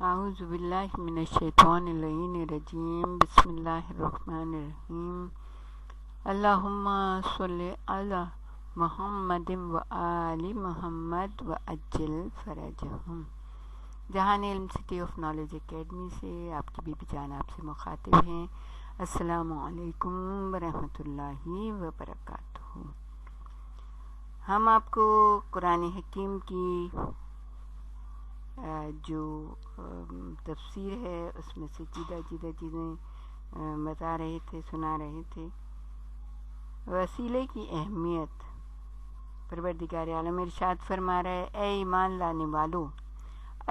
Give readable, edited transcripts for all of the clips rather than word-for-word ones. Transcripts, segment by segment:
اعوذ باللہ من الشیطان اللعین الرجیم بسم اللہ الرحمن الرحیم اللہم صلی علی محمد و آل محمد و عجل فرجہم۔ جہان علم سٹی آف نالج اکیڈمی سے آپ کی بیوی جان آپ سے مخاطب ہیں۔ السلام علیکم ورحمۃ اللہ وبرکاتہ۔ ہم آپ کو قرآن حکیم کی جو تفسیر ہے اس میں سے جدہ چیزیں بتا رہے تھے، سنا رہے تھے۔ وسیلے کی اہمیت، پروردگار عالم ارشاد فرما رہا ہے، اے ایمان لانے والو،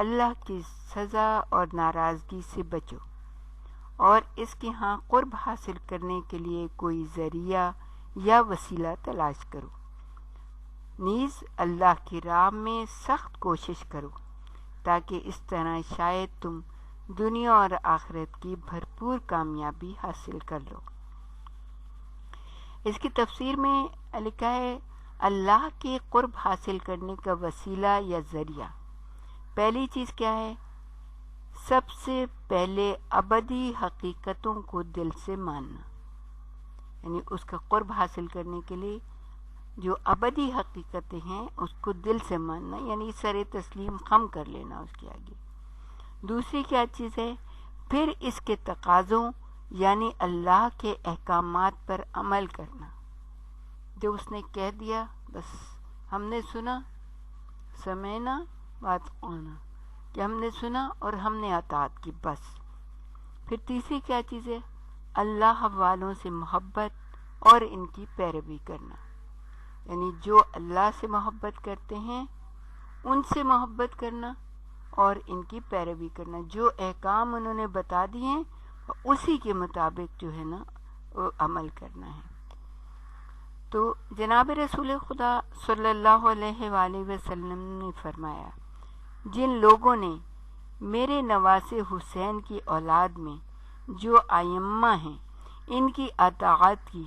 اللہ کی سزا اور ناراضگی سے بچو اور اس کے ہاں قرب حاصل کرنے کے لیے کوئی ذریعہ یا وسیلہ تلاش کرو، نیز اللہ کی راہ میں سخت کوشش کرو تاکہ اس طرح شاید تم دنیا اور آخرت کی بھرپور کامیابی حاصل کر لو۔ اس کی تفسیر میں لکھا ہے، اللہ کے قرب حاصل کرنے کا وسیلہ یا ذریعہ، پہلی چیز کیا ہے؟ سب سے پہلے ابدی حقیقتوں کو دل سے ماننا، یعنی اس کا قرب حاصل کرنے کے لیے جو ابدی حقیقتیں ہیں اس کو دل سے ماننا، یعنی سر تسلیم خم کر لینا اس کے آگے۔ دوسری کیا چیز ہے؟ پھر اس کے تقاضوں یعنی اللہ کے احکامات پر عمل کرنا۔ جو اس نے کہہ دیا بس ہم نے سنا، سمعنا واطعنا، کہ ہم نے سنا اور ہم نے اطاعت کی بس۔ پھر تیسری کیا چیز ہے؟ اللہ والوں سے محبت اور ان کی پیروی کرنا، یعنی جو اللہ سے محبت کرتے ہیں ان سے محبت کرنا اور ان کی پیروی کرنا، جو احکام انہوں نے بتا دیے ہیں اسی کے مطابق جو ہے نا وہ عمل کرنا ہے۔ تو جناب رسول خدا صلی اللہ علیہ وآلہ وسلم نے فرمایا، جن لوگوں نے میرے نواسے حسین کی اولاد میں جو ائمہ ہیں ان کی اطاعت کی،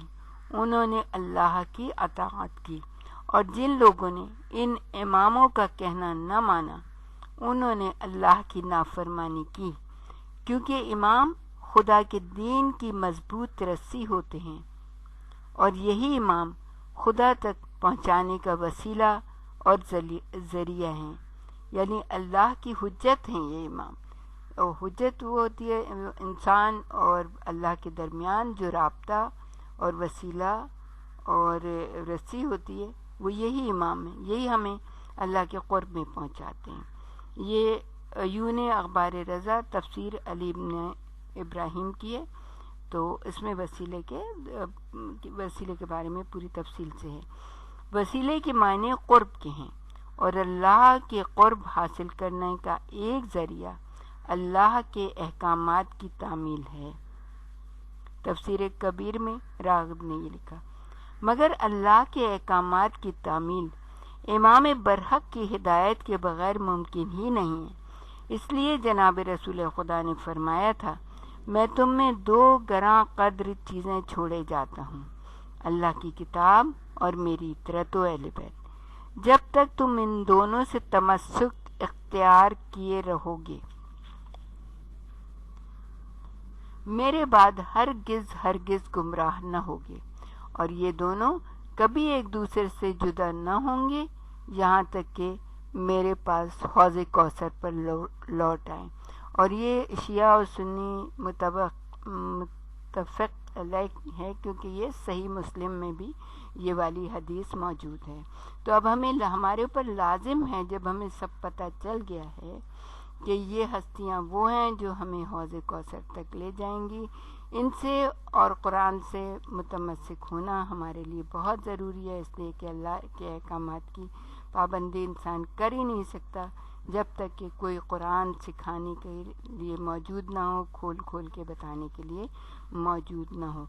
انہوں نے اللہ کی اطاعت کی، اور جن لوگوں نے ان اماموں کا کہنا نہ مانا انہوں نے اللہ کی نافرمانی کی، کیونکہ امام خدا کے دین کی مضبوط رسی ہوتے ہیں اور یہی امام خدا تک پہنچانے کا وسیلہ اور ذریعہ ہیں، یعنی اللہ کی حجت ہیں یہ امام۔ اور حجت وہ ہوتی ہے انسان اور اللہ کے درمیان جو رابطہ اور وسیلہ اور رسی ہوتی ہے، وہ یہی امام ہے، یہی ہمیں اللہ کے قرب میں پہنچاتے ہیں۔ یہ یون اخبار رضا تفسیر علی ابن ابراہیم کی ہے، تو اس میں وسیلے کے بارے میں پوری تفصیل سے ہے۔ وسیلے کے معنی قرب کے ہیں، اور اللہ کے قرب حاصل کرنے کا ایک ذریعہ اللہ کے احکامات کی تعمیل ہے۔ تفسیر کبیر میں راغب نے یہ لکھا، مگر اللہ کے احکامات کی تعمیل امام برحق کی ہدایت کے بغیر ممکن ہی نہیں ہے۔ اس لیے جناب رسول خدا نے فرمایا تھا، میں تم میں دو گراں قدر چیزیں چھوڑے جاتا ہوں، اللہ کی کتاب اور میری اطاعت و اہل بیت۔ جب تک تم ان دونوں سے تمسک اختیار کیے رہو گے، میرے بعد ہرگز گمراہ نہ ہوگے، اور یہ دونوں کبھی ایک دوسرے سے جدا نہ ہوں گے یہاں تک کہ میرے پاس حوض کوثر پر لوٹ آئیں۔ اور یہ شیعہ اور سنی متفق علیہ ہے، کیونکہ یہ صحیح مسلم میں بھی یہ والی حدیث موجود ہے۔ تو اب ہمارے اوپر لازم ہے، جب ہمیں سب پتہ چل گیا ہے کہ یہ ہستیاں وہ ہیں جو ہمیں حوض کوثر تک لے جائیں گی، ان سے اور قرآن سے متمسک ہونا ہمارے لیے بہت ضروری ہے، اس لیے کہ اللہ کے احکامات کی پابندی انسان کر ہی نہیں سکتا جب تک کہ کوئی قرآن سکھانے کے لیے موجود نہ ہو، کھول کے بتانے کے لیے موجود نہ ہو۔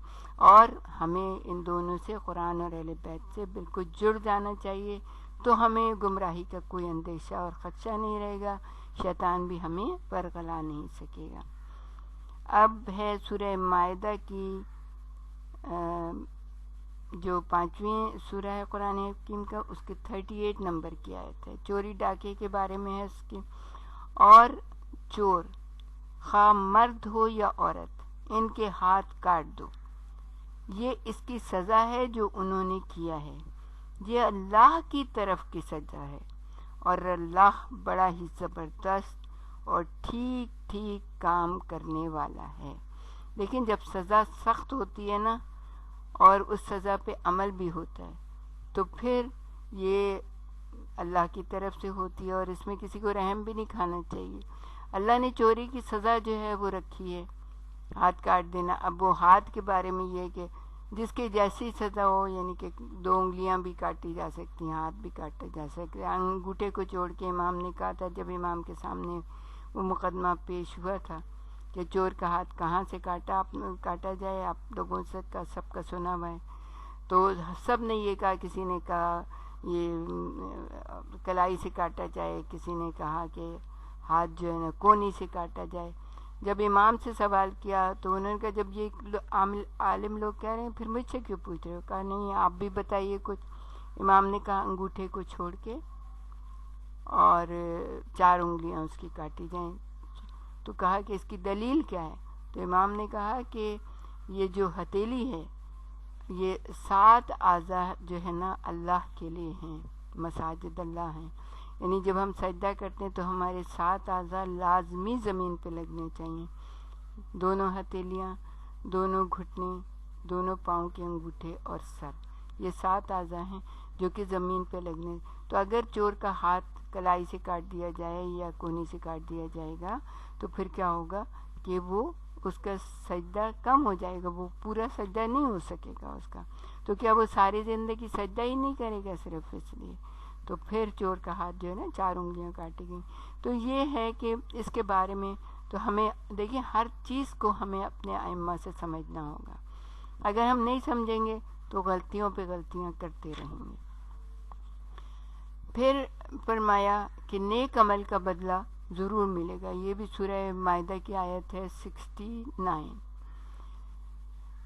اور ہمیں ان دونوں سے، قرآن اور اہل بیت سے بالکل جڑ جانا چاہیے، تو ہمیں گمراہی کا کوئی اندیشہ اور خدشہ نہیں رہے گا، شیطان بھی ہمیں ورغلا نہیں سکے گا۔ اب ہے سورہ مائدہ کی جو 5ویں سورہ ہے قرآن حکیم کا، اس کے 38 نمبر کی آیت ہے، چوری ڈاکے کے بارے میں ہے اس کی، اور چور خواہ مرد ہو یا عورت ان کے ہاتھ کاٹ دو، یہ اس کی سزا ہے جو انہوں نے کیا ہے، یہ اللہ کی طرف کی سزا ہے اور اللہ بڑا ہی زبردست اور ٹھیک ٹھیک کام کرنے والا ہے۔ لیکن جب سزا سخت ہوتی ہے نا اور اس سزا پہ عمل بھی ہوتا ہے تو پھر یہ اللہ کی طرف سے ہوتی ہے اور اس میں کسی کو رحم بھی نہیں کھانا چاہیے۔ اللہ نے چوری کی سزا جو ہے وہ رکھی ہے، ہاتھ کاٹ دینا۔ اب وہ ہاتھ کے بارے میں یہ ہے کہ جس کی جیسی سزا ہو، یعنی کہ 2 انگلیاں بھی کاٹی جا سکتی ہیں، ہاتھ بھی کاٹا جا سکتا ہے۔ انگوٹھے کو چھوڑ کے امام نے کہا تھا جب امام کے سامنے وہ مقدمہ پیش ہوا تھا کہ چور کا ہاتھ کہاں سے کاٹا جائے، آپ لوگوں سے سب کا سنا ہوا ہے، تو سب نے یہ کہا، کسی نے کہا یہ کلائی سے کاٹا جائے، کسی نے کہا کہ ہاتھ جو ہے نا کونی سے کاٹا جائے۔ جب امام سے سوال کیا تو انہوں نے کہا جب یہ عالم لوگ کہہ رہے ہیں پھر مجھ سے کیوں پوچھ رہے ہو؟ کہا نہیں آپ بھی بتائیے کچھ۔ امام نے کہا انگوٹھے کو چھوڑ کے اور 4 انگلیاں اس کی کاٹی جائیں۔ تو کہا کہ اس کی دلیل کیا ہے؟ تو امام نے کہا کہ یہ جو ہتھیلی ہے یہ 7 اعضاء جو ہے نا اللہ کے لیے ہیں، مساجد اللہ ہیں، یعنی جب ہم سجدہ کرتے ہیں تو ہمارے 7 اعضاء لازمی زمین پہ لگنے چاہیے، دونوں ہتھیلیاں، دونوں گھٹنے، دونوں پاؤں کے انگوٹھے اور سر، یہ 7 اعضاء ہیں جو کہ زمین پہ لگنے۔ تو اگر چور کا ہاتھ کلائی سے کاٹ دیا جائے یا کونی سے کاٹ دیا جائے گا تو پھر کیا ہوگا کہ وہ اس کا سجدہ کم ہو جائے گا، وہ پورا سجدہ نہیں ہو سکے گا اس کا، تو کیا وہ ساری زندگی سجدہ ہی نہیں کرے گا صرف اس لیے؟ تو پھر چور کا ہاتھ جو ہے نا 4 انگلیاں کاٹی گئیں۔ تو یہ ہے کہ اس کے بارے میں تو ہمیں دیکھیں ہر چیز کو ہمیں اپنے ائمہ سے سمجھنا ہوگا، اگر ہم نہیں سمجھیں گے تو غلطیوں پہ غلطیاں کرتے رہیں گے۔ پھر فرمایا کہ نیک عمل کا بدلہ ضرور ملے گا، یہ بھی سورہ مائدہ کی آیت ہے 69۔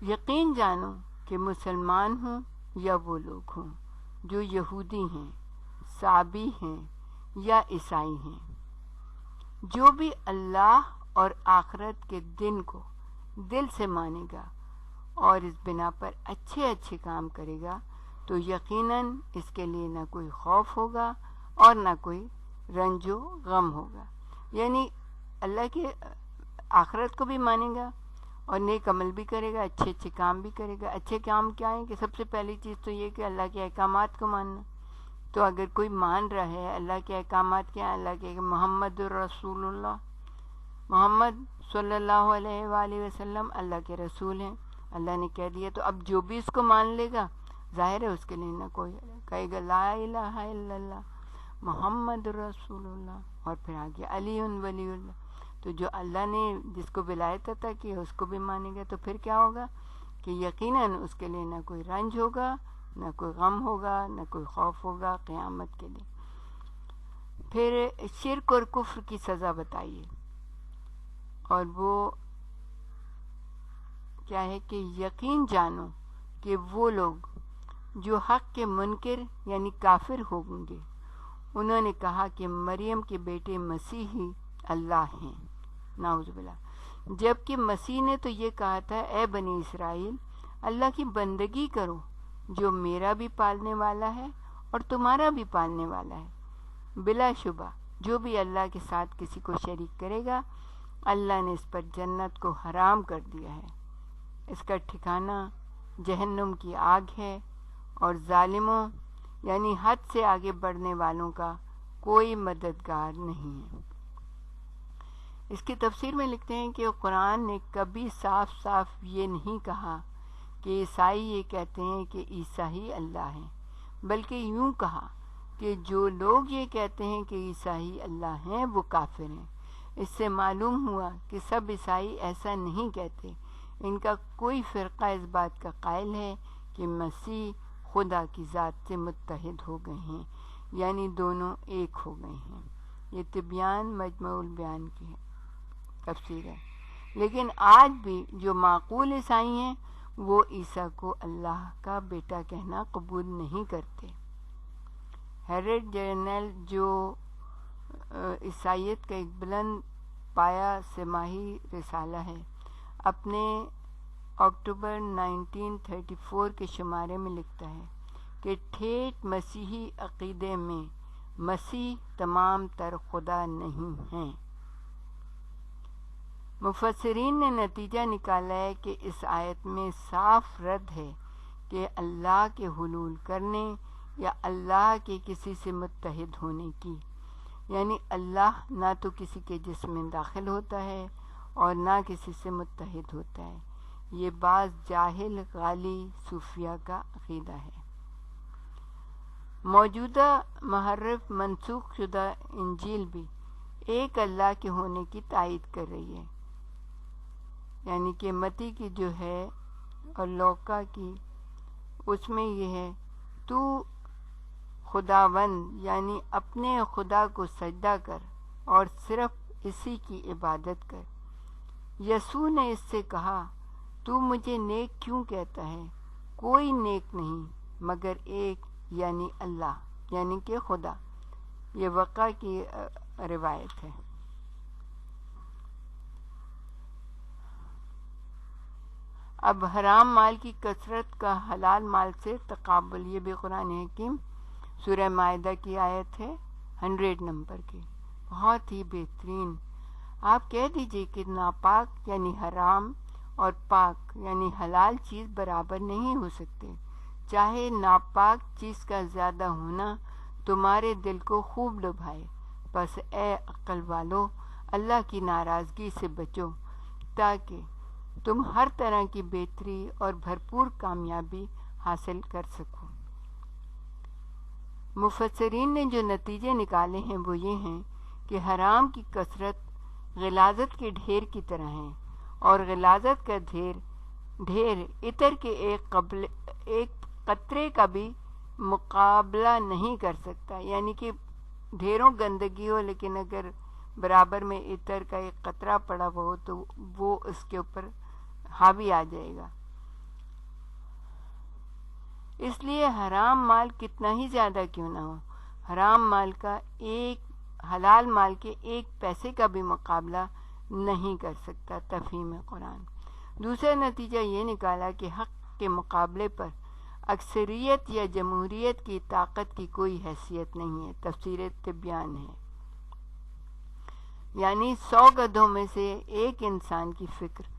یقین جانو کہ مسلمان ہوں یا وہ لوگ ہوں جو یہودی ہیں، صابی ہیں یا عیسائی ہیں، جو بھی اللہ اور آخرت کے دن کو دل سے مانے گا اور اس بنا پر اچھے اچھے کام کرے گا تو یقیناً اس کے لیے نہ کوئی خوف ہوگا اور نہ کوئی رنج و غم ہوگا، یعنی اللہ کے آخرت کو بھی مانے گا اور نیک عمل بھی کرے گا، اچھے اچھے کام بھی کرے گا۔ اچھے کام کیا ہیں کہ سب سے پہلی چیز تو یہ کہ اللہ کے احکامات کو ماننا۔ تو اگر کوئی مان رہا ہے اللہ کے احکامات کیا ہیں، اللہ کے محمد الرسول اللہ، محمد صلی اللہ علیہ وآلہ وسلم اللہ کے رسول ہیں، اللہ نے کہہ دیا، تو اب جو بھی اس کو مان لے گا ظاہر ہے اس کے لیے نہ کوئی کہے گا لا الہ الا اللہ محمد رسول اللہ اور پھر آگے علی ولی اللہ، تو جو اللہ نے جس کو ولایت عطا کی ہے اس کو بھی مانے گا تو پھر کیا ہوگا کہ یقیناً اس کے لیے نہ کوئی رنج ہوگا، نہ کوئی غم ہوگا، نہ کوئی خوف ہوگا قیامت کے لیے۔ پھر شرک اور کفر کی سزا بتائیے، اور وہ کیا ہے کہ یقین جانو کہ وہ لوگ جو حق کے منکر یعنی کافر ہوں گے انہوں نے کہا کہ مریم کے بیٹے مسیح ہی اللہ ہیں، نعوذ باللہ، جبکہ مسیح نے تو یہ کہا تھا اے بنی اسرائیل اللہ کی بندگی کرو جو میرا بھی پالنے والا ہے اور تمہارا بھی پالنے والا ہے۔ بلا شبہ جو بھی اللہ کے ساتھ کسی کو شریک کرے گا اللہ نے اس پر جنت کو حرام کر دیا ہے، اس کا ٹھکانہ جہنم کی آگ ہے اور ظالموں یعنی حد سے آگے بڑھنے والوں کا کوئی مددگار نہیں ہے۔ اس کی تفسیر میں لکھتے ہیں کہ قرآن نے کبھی صاف صاف یہ نہیں کہا کہ عیسائی یہ کہتے ہیں کہ عیسیٰ ہی اللہ ہیں، بلکہ یوں کہا کہ جو لوگ یہ کہتے ہیں کہ عیسیٰ ہی اللہ ہیں وہ کافر ہیں۔ اس سے معلوم ہوا کہ سب عیسائی ایسا نہیں کہتے، ان کا کوئی فرقہ اس بات کا قائل ہے کہ مسیح خدا کی ذات سے متحد ہو گئے ہیں، یعنی دونوں ایک ہو گئے ہیں۔ یہ تبیان مجموع البیان کی تفسیر ہے۔ لیکن آج بھی جو معقول عیسائی ہیں وہ عیسیٰ کو اللہ کا بیٹا کہنا قبول نہیں کرتے۔ ہیرڈ جرنل جو عیسائیت کا ایک بلند پایا سماحی رسالہ ہے، اپنے اکتوبر 1934 کے شمارے میں لکھتا ہے کہ ٹھیٹ مسیحی عقیدے میں مسیح تمام تر خدا نہیں ہیں۔ مفسرین نے نتیجہ نکالا ہے کہ اس آیت میں صاف رد ہے کہ اللہ کے حلول کرنے یا اللہ کے کسی سے متحد ہونے کی، یعنی اللہ نہ تو کسی کے جسم میں داخل ہوتا ہے اور نہ کسی سے متحد ہوتا ہے۔ یہ بعض جاہل غالی صوفیہ کا عقیدہ ہے۔ موجودہ محرف منسوخ شدہ انجیل بھی ایک اللہ کے ہونے کی تائید کر رہی ہے، یعنی کہ متی کی جو ہے اور لوکا کی، اس میں یہ ہے تو خداوند یعنی اپنے خدا کو سجدہ کر اور صرف اسی کی عبادت کر۔ یسوع نے اس سے کہا تو مجھے نیک کیوں کہتا ہے؟ کوئی نیک نہیں مگر ایک، یعنی اللہ، یعنی کہ خدا۔ یہ وقع کی روایت ہے۔ اب حرام مال کی کثرت کا حلال مال سے تقابل، یہ بھی قرآن حکیم سورہ مائدہ کی آیت ہے 100 نمبر کی، بہت ہی بہترین۔ آپ کہہ دیجئے کہ ناپاک یعنی حرام اور پاک یعنی حلال چیز برابر نہیں ہو سکتے، چاہے ناپاک چیز کا زیادہ ہونا تمہارے دل کو خوب لبھائے، بس اے عقل والو اللہ کی ناراضگی سے بچو تاکہ تم ہر طرح کی بہتری اور بھرپور کامیابی حاصل کر سکو۔ مفسرین نے جو نتیجے نکالے ہیں وہ یہ ہیں کہ حرام کی کثرت غلاظت کے ڈھیر کی طرح ہے، اور غلاظت کا ڈھیر عطر کے ایک قطرے کا بھی مقابلہ نہیں کر سکتا، یعنی کہ ڈھیروں گندگی ہو لیکن اگر برابر میں عطر کا ایک قطرہ پڑا ہوا ہو تو وہ اس کے اوپر حاوی آ جائے گا۔ اس لیے حرام مال کتنا ہی زیادہ کیوں نہ ہو، حرام مال کا حلال مال کے ایک پیسے کا بھی مقابلہ نہیں کر سکتا۔ تفہیم قرآن۔ دوسرا نتیجہ یہ نکالا کہ حق کے مقابلے پر اکثریت یا جمہوریت کی طاقت کی کوئی حیثیت نہیں ہے۔ تفسیر تبیان ہے، یعنی 100 گدھوں میں سے ایک انسان کی فکر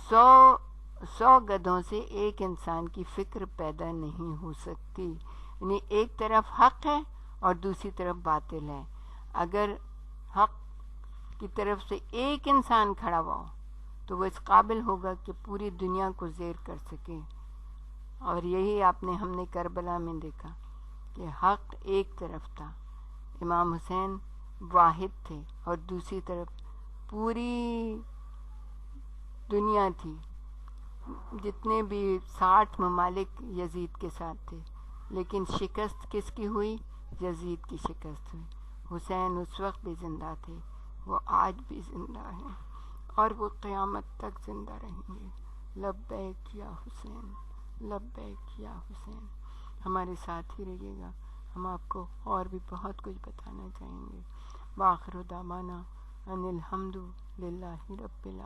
100 گدھوں سے ایک انسان کی فکر پیدا نہیں ہو سکتی، یعنی ایک طرف حق ہے اور دوسری طرف باطل ہے۔ اگر حق کی طرف سے ایک انسان کھڑا ہوا ہو تو وہ اس قابل ہوگا کہ پوری دنیا کو زیر کر سکے، اور یہی ہم نے کربلا میں دیکھا کہ حق ایک طرف تھا، امام حسین واحد تھے، اور دوسری طرف پوری دنیا تھی، جتنے بھی 60 ممالک یزید کے ساتھ تھے، لیکن شکست کس کی ہوئی؟ یزید کی شکست ہوئی۔ حسین اس وقت بھی زندہ تھے، وہ آج بھی زندہ ہیں اور وہ قیامت تک زندہ رہیں گے۔ لبیک یا حسین، لبیک یا حسین۔ ہمارے ساتھ ہی رہیے گا، ہم آپ کو اور بھی بہت کچھ بتانا چاہیں گے۔ وآخر دعوانا ان الحمد للہ رب العالمین۔